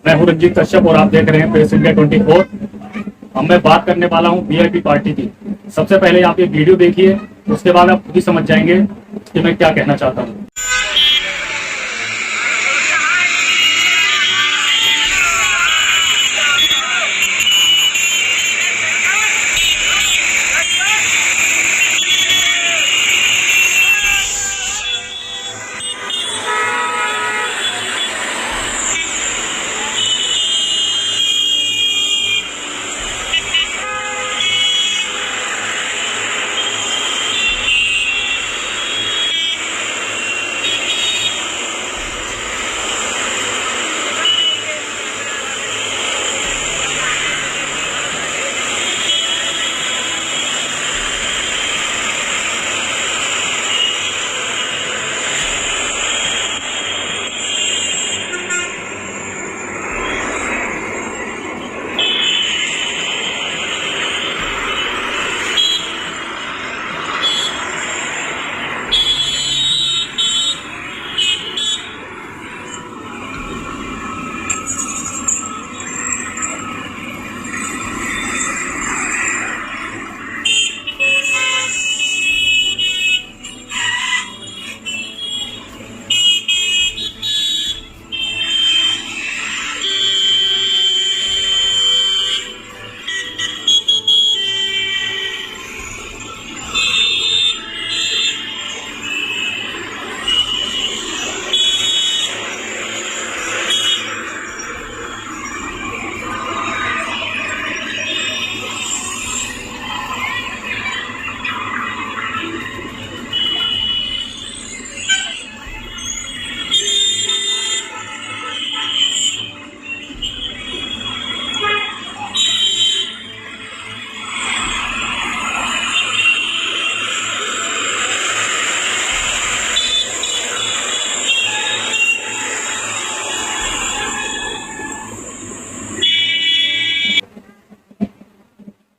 मैं हूं रंजीत कश्यप और आप देख रहे हैं प्रेस इंडिया 24। अब मैं बात करने वाला हूं वीआईपी पार्टी की। सबसे पहले आप ये वीडियो देखिए, उसके बाद आप खुद ही समझ जाएंगे कि मैं क्या कहना चाहता हूं।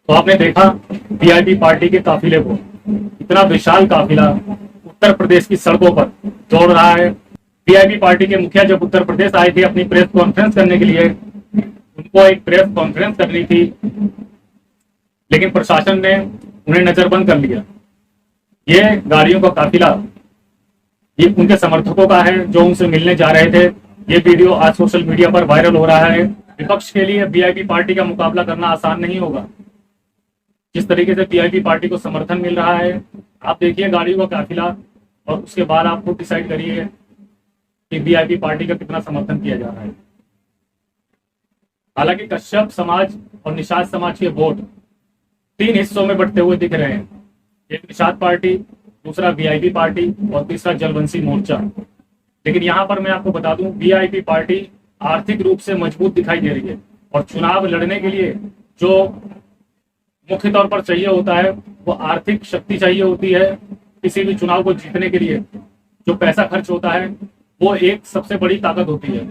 तो आपने देखा वीआईपी पार्टी के काफिले को, इतना विशाल काफिला उत्तर प्रदेश की सड़कों पर दौड़ रहा है। वीआईपी पार्टी के मुखिया जब उत्तर प्रदेश आए थे अपनी प्रेस कॉन्फ्रेंस करने के लिए, उनको एक प्रेस कॉन्फ्रेंस करनी थी, लेकिन प्रशासन ने उन्हें नजरबंद कर लिया। ये गाड़ियों का काफिला ये उनके समर्थकों का है जो उनसे मिलने जा रहे थे। ये वीडियो आज सोशल मीडिया पर वायरल हो रहा है। विपक्ष के लिए वीआईपी पार्टी का मुकाबला करना आसान नहीं होगा। जिस तरीके से वीआईपी पार्टी को समर्थन मिल रहा है, आप देखिए गाड़ियों का काफिला, और उसके बाद आप खुद डिसाइड करिए कि वीआईपी पार्टी का कितना समर्थन किया जा रहा है। हालांकि कश्यप समाज और निषाद समाज के वोट 3 हिस्सों में बंटते हुए दिख रहे हैं। एक निषाद पार्टी, दूसरा वीआईपी पार्टी और तीसरा जलवंशी मोर्चा। लेकिन यहाँ पर मैं आपको बता दूं, वीआईपी पार्टी आर्थिक रूप से मजबूत दिखाई दे रही है, और चुनाव लड़ने के लिए जो मुख्य तौर पर चाहिए होता है वो आर्थिक शक्ति चाहिए होती है। किसी भी चुनाव को जीतने के लिए जो पैसा खर्च होता है वो एक सबसे बड़ी ताकत होती है।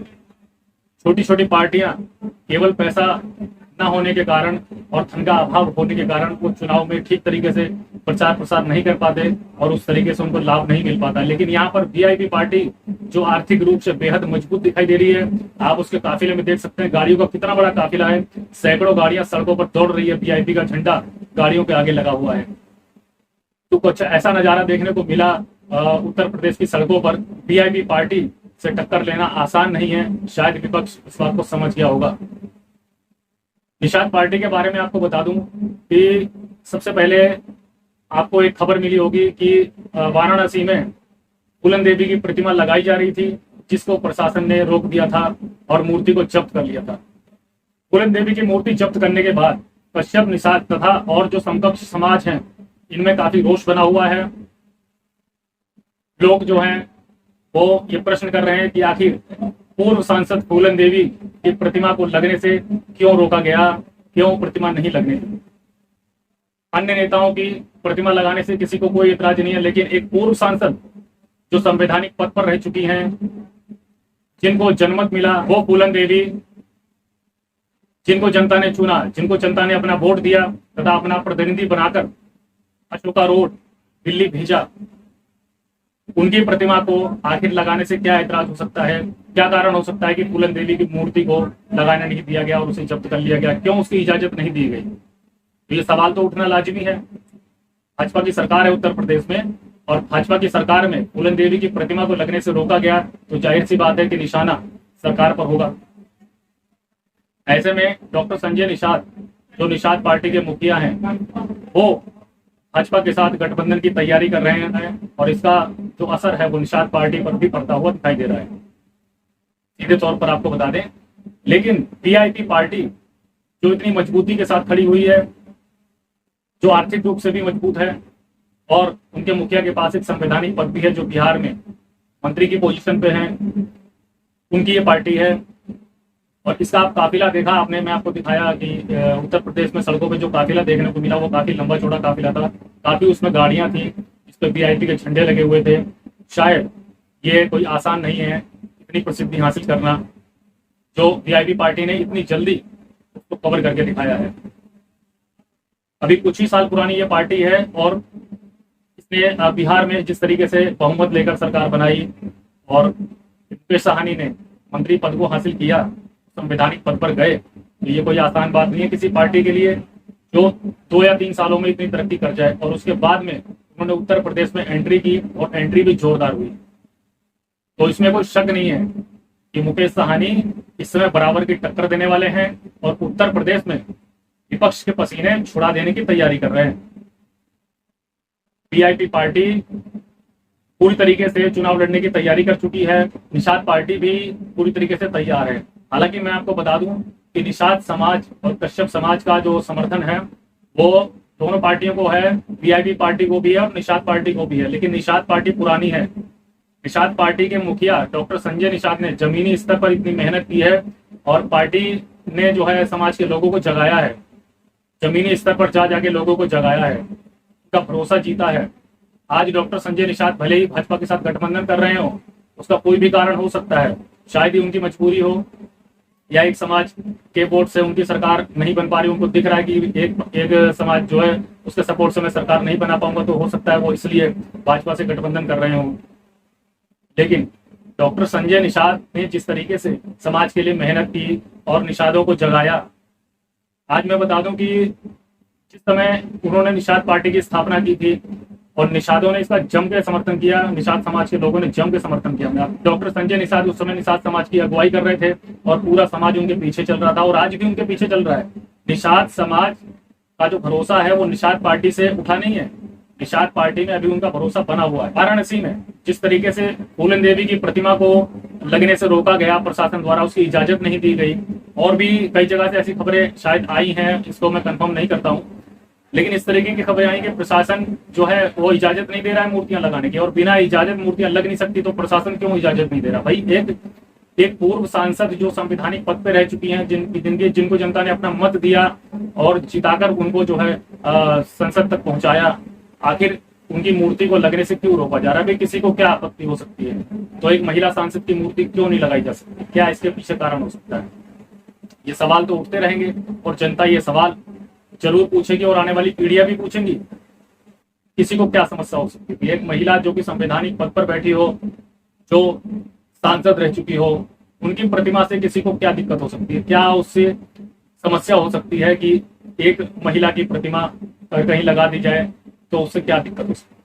छोटी छोटी पार्टियां केवल पैसा न होने के कारण और धन का अभाव होने के कारण वो चुनाव में ठीक तरीके से प्रचार प्रसार नहीं कर पाते और उस तरीके से उनको लाभ नहीं मिल पाता। लेकिन यहाँ पर वीआईपी पार्टी जो आर्थिक रूप से बेहद मजबूत दिखाई दे रही है, आप उसके काफिले में देख सकते हैं गाड़ियों का कितना बड़ा काफिला है। सैकड़ों गाड़ियां सड़कों पर दौड़ रही है, वीआईपी का झंडा गाड़ियों के आगे लगा हुआ है। तो कुछ ऐसा नजारा देखने को मिला उत्तर प्रदेश की सड़कों पर। वीआईपी पार्टी से टक्कर लेना आसान नहीं है, शायद विपक्ष इस बात को समझ गया होगा। निषाद पार्टी के बारे में आपको बता दूं कि सबसे पहले आपको एक खबर मिली होगी कि वाराणसी में फूलन देवी की प्रतिमा लगाई जा रही थी, जिसको प्रशासन ने रोक दिया था और मूर्ति को जब्त कर लिया था। फूलन देवी की मूर्ति जब्त करने के बाद कश्यप, निषाद तथा और जो समकक्ष समाज हैं, इनमें काफी रोष बना हुआ है। लोग जो हैं वो ये प्रश्न कर रहे हैं कि आखिर पूर्व सांसद फूलन देवी की प्रतिमा को लगने से क्यों रोका गया, क्यों प्रतिमा नहीं लगने दी। अन्य नेताओं की प्रतिमा लगाने से किसी को कोई इतराज नहीं है, लेकिन एक पूर्व सांसद जो संवैधानिक पद पर रह चुकी हैं, जिनको जनमत मिला, वो फूलन देवी, जिनको जनता ने चुना, जिनको जनता ने अपना वोट दिया तथा अपना प्रतिनिधि बनाकर अशोका रोड दिल्ली भेजा, उनकी प्रतिमा को आखिर लगाने से क्या ऐतराज हो सकता है? क्या कारण हो सकता है कि फूलन देवी की मूर्ति को लगाने नहीं दिया गया और उसे जब्त कर लिया गया? क्यों उसकी इजाजत नहीं दी गई? तो ये सवाल तो उठना लाजिमी है। भाजपा की सरकार है उत्तर प्रदेश में, और भाजपा की सरकार में फूलन देवी की प्रतिमा को लगने से रोका गया, तो जाहिर सी बात है कि निशाना सरकार पर होगा। ऐसे में डॉक्टर संजय निषाद, जो निषाद पार्टी के मुखिया हैं, वो भाजपा के साथ गठबंधन की तैयारी कर रहे हैं, और इसका जो असर है वो निषाद पार्टी पर भी पड़ता हुआ दिखाई दे रहा है। सीधे तौर पर आपको बता दें, लेकिन वीआईपी पार्टी जो इतनी मजबूती के साथ खड़ी हुई है, जो आर्थिक रूप से भी मजबूत है, और उनके मुखिया के पास एक संवैधानिक पद भी है, जो बिहार में मंत्री की पोजीशन पे हैं, उनकी ये पार्टी है। और इसका आप काफिला देखा आपने, मैं आपको दिखाया कि उत्तर प्रदेश में सड़कों पे जो काफिला देखने को मिला वो काफी लंबा चौड़ा काफिला था, काफी उसमें गाड़ियां थी, जिस पे वीआईपी के झंडे लगे हुए थे। शायद ये कोई आसान नहीं है इतनी प्रसिद्धि हासिल करना, जो वीआईपी पार्टी ने इतनी जल्दी उसको कवर करके दिखाया है। अभी कुछ ही साल पुरानी ये पार्टी है, और इसने बिहार में जिस तरीके से बहुमत लेकर सरकार बनाई और मुकेश साहनी ने मंत्री पद को हासिल किया, संवैधानिक पद पर गए, तो ये कोई आसान बात नहीं है किसी पार्टी के लिए जो 2 या 3 सालों में इतनी तरक्की कर जाए। और उसके बाद में उन्होंने उत्तर प्रदेश में एंट्री की, और एंट्री भी जोरदार हुई। तो इसमें कोई शक नहीं है कि मुकेश साहनी इस समय बराबर की टक्कर देने वाले हैं, और उत्तर प्रदेश में विपक्ष के पसीने छुड़ा देने की तैयारी कर रहे हैं। वीआईपी पार्टी पूरी तरीके से चुनाव लड़ने की तैयारी कर चुकी है, निषाद पार्टी भी पूरी तरीके से तैयार है। हालांकि मैं आपको बता दूं कि निषाद समाज और कश्यप समाज का जो समर्थन है वो दोनों पार्टियों को है, वीआईपी पार्टी को भी है और निषाद पार्टी को भी है। लेकिन निषाद पार्टी पुरानी है। निषाद पार्टी के मुखिया डॉक्टर संजय निषाद ने जमीनी स्तर पर इतनी मेहनत की है, और पार्टी ने जो है समाज के लोगों को जगाया है, जमीनी स्तर पर जा जाके लोगों को जगाया है, उनका भरोसा जीता है। आज डॉक्टर संजय निषाद भले ही भाजपा के साथ गठबंधन कर रहे हो, उसका कोई भी कारण हो सकता है, शायद ही उनकी मजबूरी हो, या एक समाज के वोट से उनकी सरकार नहीं बन पा रही, उनको दिख रहा है कि एक समाज जो है उसके सपोर्ट से मैं सरकार नहीं बना पाऊंगा, तो हो सकता है वो इसलिए भाजपा से गठबंधन कर रहे हो। लेकिन डॉक्टर संजय निषाद ने जिस तरीके से समाज के लिए मेहनत की और निषादों को जगाया, आज मैं बता दूं कि जिस समय उन्होंने निषाद पार्टी की स्थापना की थी और निषादों ने इसका जम के समर्थन किया, निषाद समाज के लोगों ने जम के समर्थन किया। डॉक्टर संजय निषाद उस समय निषाद समाज की अगुवाई कर रहे थे, और पूरा समाज उनके पीछे चल रहा था, और आज भी उनके पीछे चल रहा है। निषाद समाज का जो भरोसा है वो निषाद पार्टी से उठा नहीं है, निषाद पार्टी में अभी उनका भरोसा बना हुआ है। वाराणसी में जिस तरीके से फूलन देवी की प्रतिमा को लगने से रोका गया प्रशासन द्वारा, उसकी इजाजत नहीं दी गई, और भी कई जगह से ऐसी खबरें शायद आई हैं, इसको मैं कंफर्म नहीं करता हूँ, लेकिन इस तरीके की खबरें आई कि प्रशासन जो है वो इजाजत नहीं दे रहा है मूर्तियां लगाने की, और बिना इजाजत मूर्तियां लग नहीं सकती, तो प्रशासन क्यों इजाजत नहीं दे रहा? भाई एक पूर्व सांसद जो संवैधानिक पद पे रह चुकी हैं, जिनको जनता ने अपना मत दिया और जिताकर उनको जो है संसद तक पहुंचाया, आखिर उनकी मूर्ति को लगने से क्यों रोका जा रहा है? भाई किसी को क्या आपत्ति हो सकती है? तो एक महिला सांसद की मूर्ति क्यों नहीं लगाई जा सकती? क्या इसके पीछे कारण हो सकता है? ये सवाल तो उठते रहेंगे, और जनता ये सवाल जरूर पूछेगी, और आने वाली पीढ़ियां भी पूछेंगी। किसी को क्या समस्या हो सकती है? एक महिला जो कि संवैधानिक पद पर बैठी हो, जो सांसद रह चुकी हो, उनकी प्रतिमा से किसी को क्या दिक्कत हो सकती है? क्या उससे समस्या हो सकती है कि एक महिला की प्रतिमा कहीं लगा दी जाए, तो उससे क्या दिक्कत हो सकती है?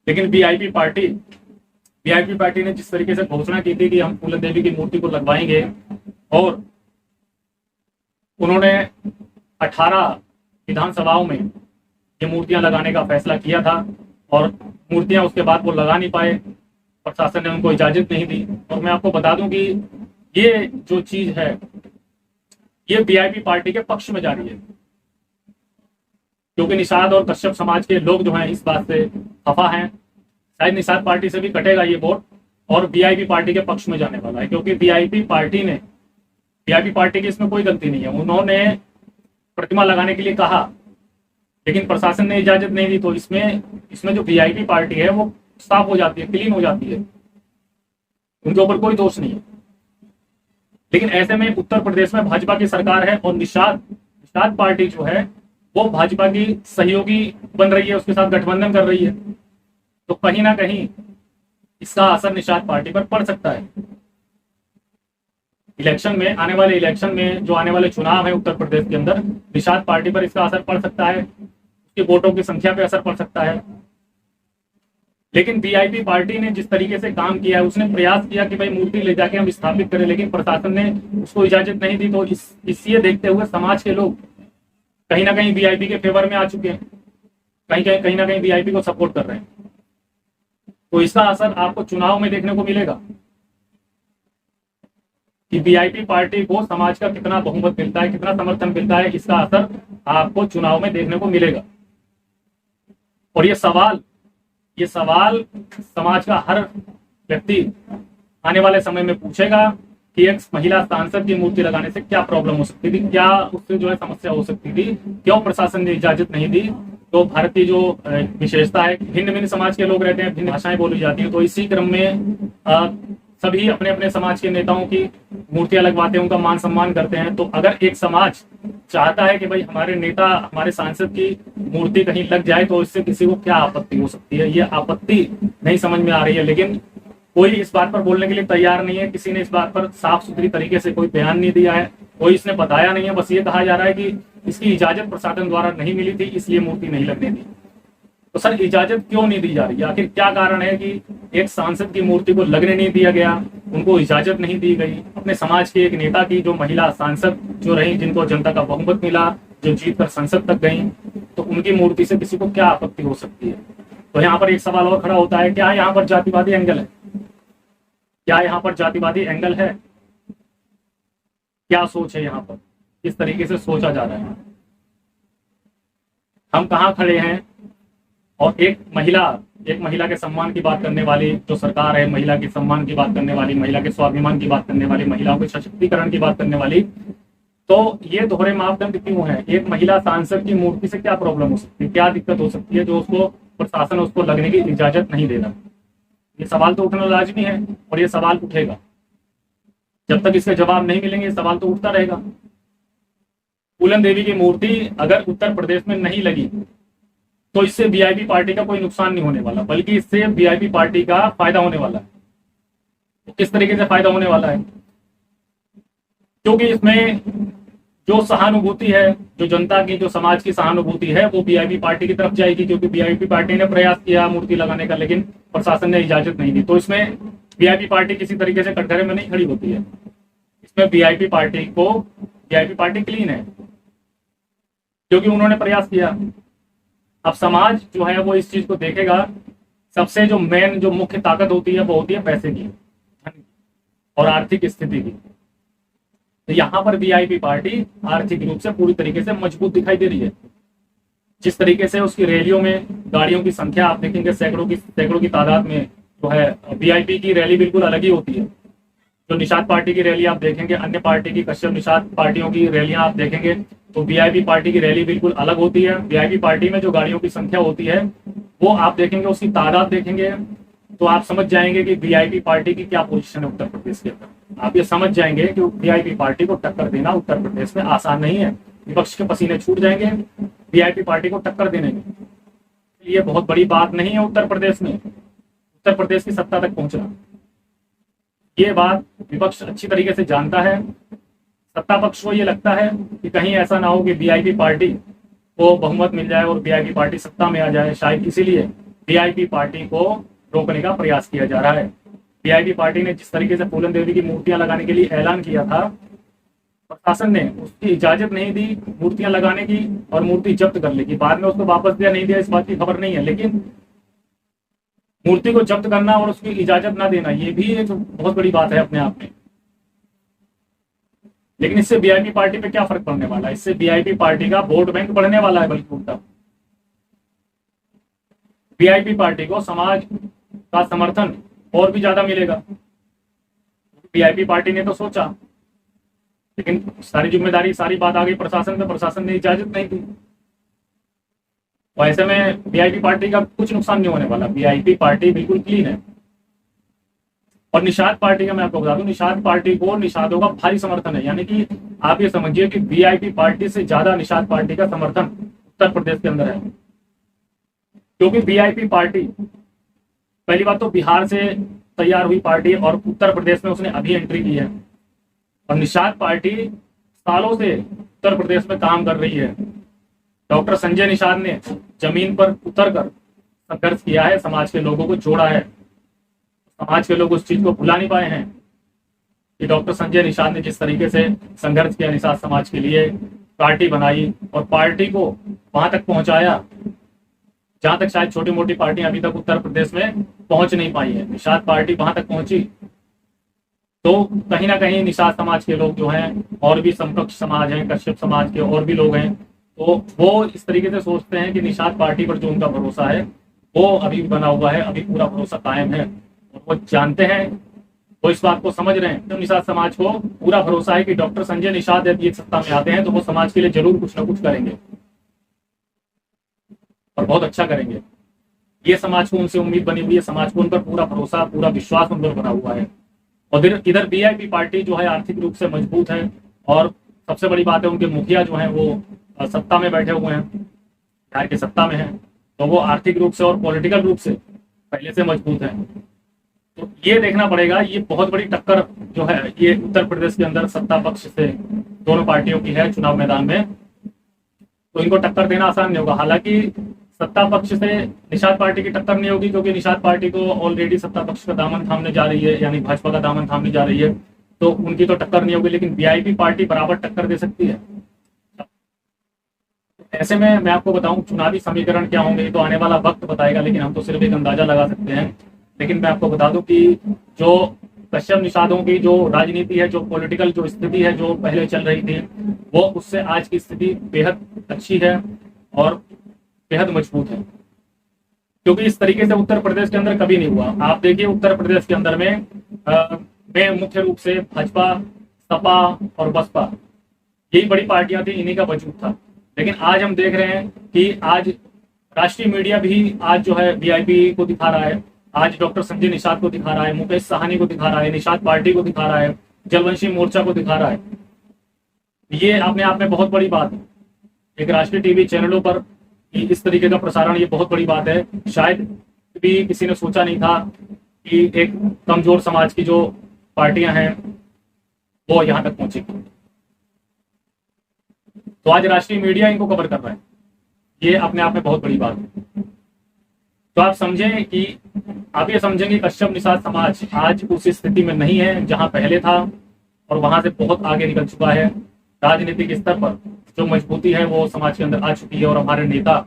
लेकिन वीआईपी पार्टी ने जिस तरीके से घोषणा की थी कि हम फूलन देवी की मूर्ति को लगवाएंगे, और उन्होंने 18 विधानसभाओं में ये मूर्तियां लगाने का फैसला किया था, और मूर्तियां उसके बाद वो लगा नहीं पाए, प्रशासन ने उनको इजाजत नहीं दी। और मैं आपको बता दूं कि ये जो चीज है ये वीआईपी पार्टी के पक्ष में जा रही है, क्योंकि निषाद और कश्यप समाज के लोग जो हैं इस बात से खफा हैं। शायद निषाद पार्टी से भी कटेगा ये वोट, और वीआईपी पार्टी के पक्ष में जाने वाला है, क्योंकि वीआईपी पार्टी की इसमें कोई गलती नहीं है। उन्होंने प्रतिमा लगाने के लिए कहा, लेकिन प्रशासन ने इजाजत नहीं दी, तो इसमें जो वीआईपी पार्टी है वो साफ हो जाती है, क्लीन हो जाती है, उनके ऊपर कोई दोष नहीं है। लेकिन ऐसे में उत्तर प्रदेश में भाजपा की सरकार है, और निषाद पार्टी जो है वो भाजपा की सहयोगी बन रही है, उसके साथ गठबंधन कर रही है। तो कहीं ना कहीं इसका असर निषाद पार्टी पर पड़ सकता है। इलेक्शन में, आने वाले इलेक्शन में, जो आने वाले चुनाव है उत्तर प्रदेश के अंदर, निषाद पार्टी पर इसका असर पड़ सकता है, उसके वोटों की संख्या पर असर पड़ सकता है। लेकिन वीआईपी पार्टी ने जिस तरीके से काम किया है, उसने प्रयास किया कि भाई मूर्ति ले जाके हम स्थापित करें, लेकिन प्रशासन ने उसको इजाजत नहीं दी। तो इससे देखते हुए समाज के लोग कहीं ना कहीं वीआईपी के फेवर में आ चुके हैं, कहीं ना कहीं वीआईपी को सपोर्ट कर रहे हैं। तो इसका असर आपको चुनाव में देखने को मिलेगा कि वीआईपी पार्टी को समाज का कितना बहुमत मिलता है, कितना समर्थन मिलता है। इसका असर आपको चुनाव में देखने को मिलेगा। और ये सवाल समाज का हर व्यक्ति आने वाले समय में पूछेगा कि एक महिला सांसद की मूर्ति लगाने से क्या प्रॉब्लम हो सकती थी, क्या उससे जो है समस्या हो सकती थी, क्यों प्रशासन ने इजाजत नहीं दी। तो भारत की जो विशेषता है, भिन्न भिन्न समाज के लोग रहते हैं, भिन्न भाषाएं बोली जाती है। तो इसी क्रम में सभी अपने अपने समाज के नेताओं की मूर्तियां लगवाते हैं, उनका मान सम्मान करते हैं। तो अगर एक समाज चाहता है कि भाई हमारे नेता, हमारे सांसद की मूर्ति कहीं लग जाए, तो इससे किसी को क्या आपत्ति हो सकती है, ये आपत्ति नहीं समझ में आ रही है। लेकिन कोई इस बात पर बोलने के लिए तैयार नहीं है, किसी ने इस बात पर साफ सुथरी तरीके से कोई बयान नहीं दिया है, कोई इसने बताया नहीं है। बस ये कहा जा रहा है कि इसकी इजाजत प्रशासन द्वारा नहीं मिली थी, इसलिए मूर्ति नहीं लगने दी। तो सर, इजाजत क्यों नहीं दी जा रही है? आखिर क्या कारण है कि एक सांसद की मूर्ति को लगने नहीं दिया गया, उनको इजाजत नहीं दी गई? अपने समाज के एक नेता की, जो महिला सांसद जो रही, जिनको जनता का बहुमत मिला, जो जीत कर संसद तक गई, तो उनकी मूर्ति से किसी को क्या आपत्ति हो सकती है? तो यहाँ पर एक सवाल और खड़ा होता है, क्या यहाँ पर जातिवादी एंगल है? क्या यहाँ पर जातिवादी एंगल है? क्या सोच है यहाँ पर? किस तरीके से सोचा जा रहा है? हम कहाँ खड़े हैं? और एक महिला के सम्मान की बात करने वाली जो सरकार है, महिला के सम्मान की बात करने वाली, महिला के स्वाभिमान की बात करने वाली, महिलाओं के सशक्तिकरण की बात करने वाली, तो ये दोहरे मापदंड क्यों है? एक महिला सांसद की मूर्ति से क्या प्रॉब्लम हो सकती है, क्या दिक्कत हो सकती है जो उसको प्रशासन उसको लगने की इजाजत नहीं दे रहा? ये सवाल तो उठना लाजमी है और ये सवाल उठेगा। जब तक इसके जवाब नहीं मिलेंगे ये सवाल तो उठता रहेगा। फूलन देवी की मूर्ति अगर उत्तर प्रदेश में नहीं लगी तो इससे वीआईपी पार्टी का कोई नुकसान नहीं होने वाला, बल्कि इससे वीआईपी पार्टी का फायदा होने वाला है। तो किस तरीके से फायदा होने वाला है? क्योंकि इसमें जो सहानुभूति है, जो जनता की, जो समाज की सहानुभूति है, वो वीआईपी पार्टी की तरफ जाएगी, क्योंकि वीआईपी पार्टी ने प्रयास किया मूर्ति लगाने का, लेकिन प्रशासन ने इजाजत नहीं दी। तो इसमें वीआईपी पार्टी किसी तरीके से कटघरे में नहीं खड़ी होती है। इसमें वीआईपी पार्टी क्लीन है, क्योंकि उन्होंने प्रयास किया। अब समाज जो है वो इस चीज को देखेगा। सबसे जो मेन, जो मुख्य ताकत होती है, वो होती है पैसे की, धन की और आर्थिक स्थिति की। तो यहाँ पर वीआईपी पार्टी आर्थिक रूप से पूरी तरीके से मजबूत दिखाई दे रही है। जिस तरीके से उसकी रैलियों में गाड़ियों की संख्या आप देखेंगे, सैकड़ों की तादाद में जो है वीआईपी की रैली बिल्कुल अलग ही होती है। जो निषाद पार्टी की रैली आप देखेंगे, अन्य पार्टी की, कश्यप निषाद पार्टियों की रैलियां आप देखेंगे, तो वीआईपी पार्टी की रैली बिल्कुल अलग होती है। वीआईपी पार्टी में जो गाड़ियों की संख्या होती है वो आप देखेंगे, उसकी तादाद देखेंगे, तो आप समझ जाएंगे कि वीआईपी पार्टी की क्या पोजीशन है उत्तर प्रदेश के अंदर। आप ये समझ जाएंगे कि वीआईपी पार्टी को टक्कर देना उत्तर प्रदेश में आसान नहीं है। विपक्ष के पसीने छूट जाएंगे वीआईपी पार्टी को टक्कर देने में। ये बहुत बड़ी बात नहीं है उत्तर प्रदेश में, उत्तर प्रदेश की सत्ता तक पहुंचना। ये बात विपक्ष अच्छी तरीके से जानता है। सत्ता पक्ष को ये लगता है कि कहीं ऐसा ना हो कि वीआईपी पार्टी को बहुमत मिल जाए और वीआईपी पार्टी सत्ता में आ जाए। शायद इसीलिए वीआईपी पार्टी को रोकने का प्रयास किया जा रहा है। वीआईपी पार्टी ने जिस तरीके से फूलन देवी की मूर्तियां लगाने के लिए ऐलान किया था, प्रशासन ने उसकी इजाजत नहीं दी मूर्तियां लगाने की और मूर्ति जब्त कर ली। बाद में उसको वापस दिया नहीं दिया इस बात की खबर नहीं है, लेकिन मूर्ति को जब्त करना और उसकी इजाजत ना देना, ये भी एक बहुत बड़ी बात है अपने आप में। लेकिन इससे वीआईपी पार्टी पे क्या फर्क पड़ने वाला है? इससे वीआईपी पार्टी का वोट बैंक बढ़ने वाला है, बल्कि उल्टा वीआईपी पार्टी को समाज का समर्थन और भी ज्यादा मिलेगा। वीआईपी पार्टी ने तो सोचा, लेकिन सारी जिम्मेदारी, सारी बात आ गई प्रशासन पे, प्रशासन ने इजाजत नहीं दी। तो ऐसे में वीआईपी पार्टी का कुछ नुकसान नहीं होने वाला। वीआईपी पार्टी बिल्कुल क्लीन है। और निषाद पार्टी का मैं आपको बता दूं, निषाद पार्टी को निषादों का भारी समर्थन है। यानी कि आप ये समझिए कि वीआईपी पार्टी से ज्यादा निषाद पार्टी का समर्थन उत्तर प्रदेश के अंदर है, क्योंकि वीआईपी पार्टी पहली बात तो बिहार से तैयार हुई पार्टी और उत्तर प्रदेश में उसने अभी एंट्री की है, और निषाद पार्टी सालों से उत्तर प्रदेश में काम कर रही है। डॉक्टर संजय निषाद ने जमीन पर उतरकर संघर्ष किया है, समाज के लोगों को जोड़ा है। समाज के लोग उस चीज को भुला नहीं पाए हैं कि डॉक्टर संजय निषाद ने जिस तरीके से संघर्ष किया निषाद समाज के लिए, पार्टी बनाई और पार्टी को वहां तक पहुंचाया जहां तक शायद छोटी मोटी पार्टियां अभी तक उत्तर प्रदेश में पहुंच नहीं पाई है। निषाद पार्टी वहां तक पहुंची तो कहीं ना कहीं निषाद समाज के लोग जो हैं, और भी समकक्ष समाज हैं, कश्यप समाज के और भी लोग हैं, तो वो इस तरीके से सोचते हैं कि निषाद पार्टी पर जो उनका भरोसा है वो अभी भी बना हुआ है, अभी पूरा भरोसा कायम है। और वो जानते हैं, वो इस बात को समझ रहे हैं, तो निषाद समाज को पूरा भरोसा है कि डॉक्टर संजय निषाद यदि सत्ता में आते हैं तो वो समाज के लिए जरूर कुछ ना कुछ करेंगे और बहुत अच्छा करेंगे। ये समाज को उनसे उम्मीद बनी हुई है, समाज को उन पर पूरा भरोसा, पूरा विश्वास उन पर बना हुआ है। और इधर वीआईपी पार्टी जो है आर्थिक रूप से मजबूत है, और सबसे बड़ी बात है उनके मुखिया जो है वो सत्ता में बैठे हुए हैं, बिहार की सत्ता में है, तो वो आर्थिक रूप से और पॉलिटिकल रूप से पहले से मजबूत है। तो ये देखना पड़ेगा, ये बहुत बड़ी टक्कर जो है ये उत्तर प्रदेश के अंदर सत्ता पक्ष से दोनों पार्टियों की है चुनाव मैदान में, तो इनको टक्कर देना आसान नहीं होगा। हालांकि सत्ता पक्ष से निषाद पार्टी की टक्कर नहीं होगी, क्योंकि निषाद पार्टी को ऑलरेडी सत्ता पक्ष का दामन थामने जा रही है, यानी भाजपा का दामन थामने जा रही है, तो उनकी तो टक्कर नहीं होगी, लेकिन वीआईपी पार्टी बराबर टक्कर दे सकती है। ऐसे में मैं आपको बताऊं चुनावी समीकरण क्या होंगे तो आने वाला वक्त बताएगा, लेकिन हम तो सिर्फ एक अंदाजा लगा सकते हैं। लेकिन मैं आपको बता दूं कि जो कश्यप निषादों की जो राजनीति है, जो पॉलिटिकल जो स्थिति है जो पहले चल रही थी, वो उससे आज की स्थिति बेहद अच्छी है और बेहद मजबूत है, क्योंकि इस तरीके से उत्तर प्रदेश के अंदर कभी नहीं हुआ। आप देखिए उत्तर प्रदेश के अंदर में मुख्य रूप से भाजपा, सपा और बसपा, यही बड़ी पार्टियां थी, इन्हीं का वजूद था। लेकिन आज हम देख रहे हैं कि आज राष्ट्रीय मीडिया भी आज जो है वीआईपी को दिखा रहा है, आज डॉक्टर संजय निषाद को दिखा रहा है, मुकेश साहनी को दिखा रहा है, निषाद पार्टी को दिखा रहा है, जलवंशी मोर्चा को दिखा रहा है। ये अपने आप में बहुत बड़ी बात है। एक राष्ट्रीय टीवी चैनलों पर इस तरीके का प्रसारण, ये बहुत बड़ी बात है। शायद भी किसी ने सोचा नहीं था कि एक कमजोर समाज की जो पार्टियां हैं वो यहां तक पहुंचेगी। तो आज राष्ट्रीय मीडिया इनको कवर कर रहा है, ये अपने आप में बहुत बड़ी बात है। तो आप समझें कि आप ये समझें कि कश्यप निषाद समाज आज उस स्थिति में नहीं है जहां पहले था, और वहां से बहुत आगे निकल चुका है। राजनीतिक स्तर पर जो मजबूती है वो समाज के अंदर आ चुकी है, और हमारे नेता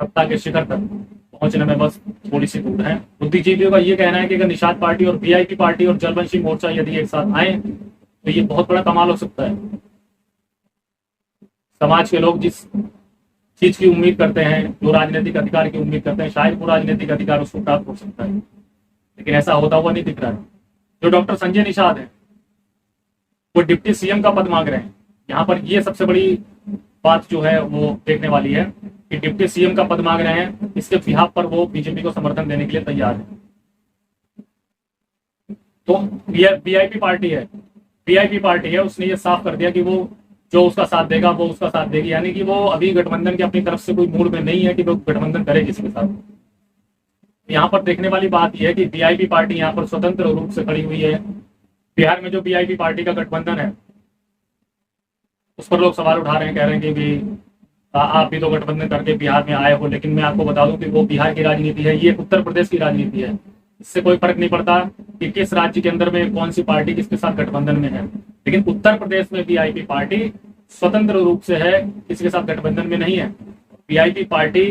सत्ता के शिखर तक पहुंचने में बस थोड़ी सी दूर है। बुद्धिजीवियों का ये कहना है कि अगर निषाद पार्टी और वीआईपी पार्टी और जलवंशी मोर्चा यदि एक साथ आए तो ये बहुत बड़ा कमाल हो सकता है। समाज के लोग जिस चीज की उम्मीद करते हैं, जो राजनीतिक अधिकार की उम्मीद करते हैं, शायद वो राजनीतिक अधिकार उसको प्राप्त हो सकता है, लेकिन ऐसा होता हुआ नहीं दिख रहा है। जो डॉक्टर संजय निषाद है वो डिप्टी सीएम का पद मांग रहे हैं। यहाँ पर ये सबसे बड़ी बात जो है वो देखने वाली है कि डिप्टी सीएम का पद मांग रहे हैं, इसके बिहाफ पर वो बीजेपी को समर्थन देने के लिए तैयार है। तो वीआईपी पार्टी है, उसने ये साफ कर दिया कि वो जो उसका साथ देगा वो उसका साथ देगी, यानी कि वो अभी गठबंधन की अपनी तरफ से कोई मूड में नहीं है कि वो गठबंधन करे किसी के साथ। यहाँ पर देखने वाली बात यह है कि वीआईपी पार्टी यहाँ पर स्वतंत्र रूप से खड़ी हुई है। बिहार में जो वीआईपी पार्टी का गठबंधन है उस पर लोग सवाल उठा रहे हैं, कह रहे हैं कि आप भी तो गठबंधन करके बिहार में आए हो, लेकिन मैं आपको बता दूं कि वो बिहार की राजनीति है, ये उत्तर प्रदेश की राजनीति है। इससे कोई फर्क नहीं पड़ता कि किस राज्य के अंदर में कौन सी पार्टी किसके साथ गठबंधन में है, लेकिन उत्तर प्रदेश में वीआईपी पार्टी स्वतंत्र रूप से है, किसी के साथ गठबंधन में नहीं है। वीआईपी पार्टी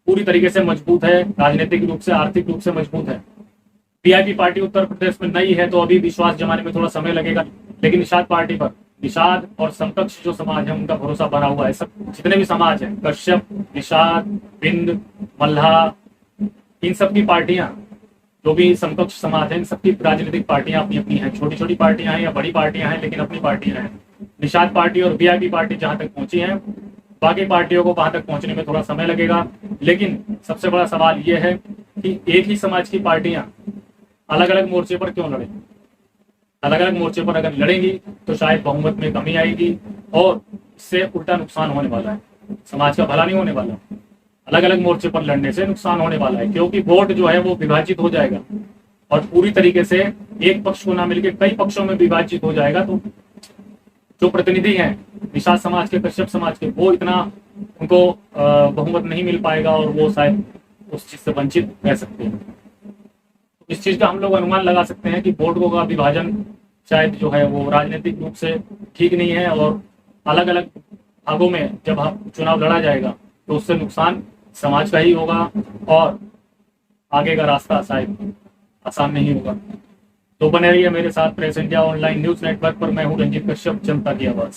पूरी तरीके से मजबूत है, राजनीतिक रूप से, आर्थिक रूप से मजबूत है। वीआईपी पार्टी उत्तर प्रदेश में नई है तो अभी विश्वास जमाने में थोड़ा समय लगेगा, लेकिन निषाद पार्टी पर निषाद और समकक्ष जो समाज है उनका भरोसा बना हुआ है। सब जितने भी समाज हैं, कश्यप, निषाद, बिंद, मल्हा, इन सब की पार्टियां, जो भी समकक्ष समाज है, इन सबकी राजनीतिक पार्टियां अपनी अपनी हैं। छोटी छोटी पार्टियां हैं या बड़ी पार्टियां हैं, लेकिन अपनी पार्टियां हैं। निषाद पार्टी और वीआईपी पार्टी जहां तक पहुंची है, बाकी पार्टियों को वहां तक पहुंचने में थोड़ा समय लगेगा। लेकिन सबसे बड़ा सवाल यह है कि एक ही समाज की पार्टियां अलग अलग मोर्चे पर क्यों लड़े। अलग अलग मोर्चे पर अगर लड़ेंगी तो शायद बहुमत में कमी आएगी और इससे उल्टा नुकसान होने वाला है, समाज का भला नहीं होने वाला। अलग अलग मोर्चे पर लड़ने से नुकसान होने वाला है, क्योंकि वोट जो है वो विभाजित हो जाएगा और पूरी तरीके से एक पक्ष को ना मिलकर कई पक्षों में विभाजित हो जाएगा। तो जो प्रतिनिधि हैं निषाद समाज के, कश्यप समाज के, वो इतना उनको बहुमत नहीं मिल पाएगा और वो शायद उस चीज से वंचित रह सकते हैं। इस चीज का हम लोग अनुमान लगा सकते हैं कि वोटों का विभाजन शायद जो है वो राजनीतिक रूप से ठीक नहीं है, और अलग अलग भागों में जब चुनाव लड़ा जाएगा तो उससे नुकसान समाज का ही होगा और आगे का रास्ता शायद आसान नहीं होगा। तो बने रहिए मेरे साथ press India online news network पर। मैं हूं रंजीत कश्यप, जनता की आवाज।